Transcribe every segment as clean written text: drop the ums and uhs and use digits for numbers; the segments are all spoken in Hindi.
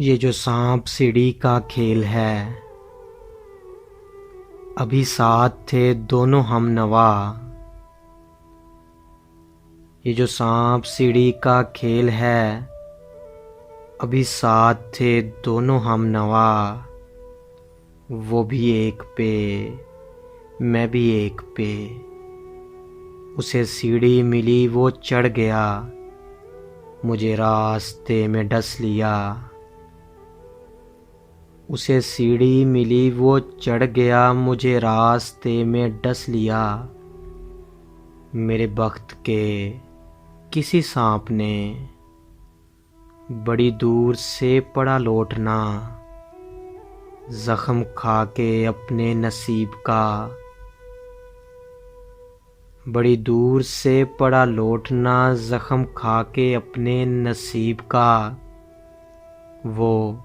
ये जो सांप सीढ़ी का खेल है, अभी साथ थे दोनों हम नवा। ये जो सांप सीढ़ी का खेल है, अभी साथ थे दोनों हम नवा। वो भी एक पे, मैं भी एक पे। उसे सीढ़ी मिली वो चढ़ गया, मुझे रास्ते में डस लिया। उसे सीढ़ी मिली वो चढ़ गया, मुझे रास्ते में डस लिया। मेरे बख्त के किसी सांप ने बड़ी दूर से पड़ा लौटना, जख्म खा के अपने नसीब का। बड़ी दूर से पड़ा लौटना, जख्म खा के अपने नसीब का। वो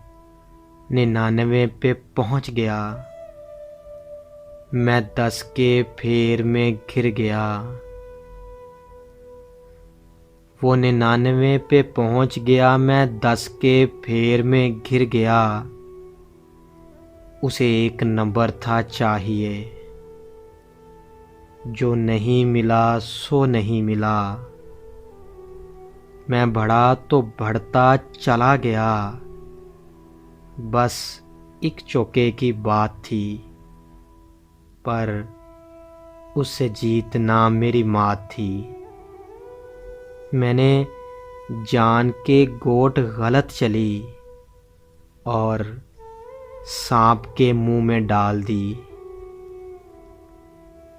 99 पे पहुंच गया, मैं 10 के फेर में घिर गया। वो 99 पे पहुंच गया, मैं 10 के फेर में घिर गया। उसे एक नंबर था चाहिए, जो नहीं मिला सो नहीं मिला। मैं बढ़ा तो बढ़ता चला गया, बस एक चौके की बात थी। पर उससे जीतना मेरी मात थी। मैंने जान के गोट गलत चली और सांप के मुंह में डाल दी।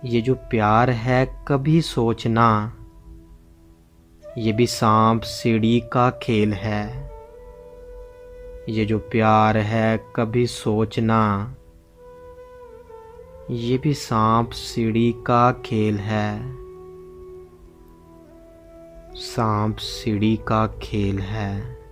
ये जो प्यार है कभी सोचना, ये भी सांप सीढ़ी का खेल है। ये जो प्यार है कभी सोचना, ये भी सांप सीढ़ी का खेल है। सांप सीढ़ी का खेल है।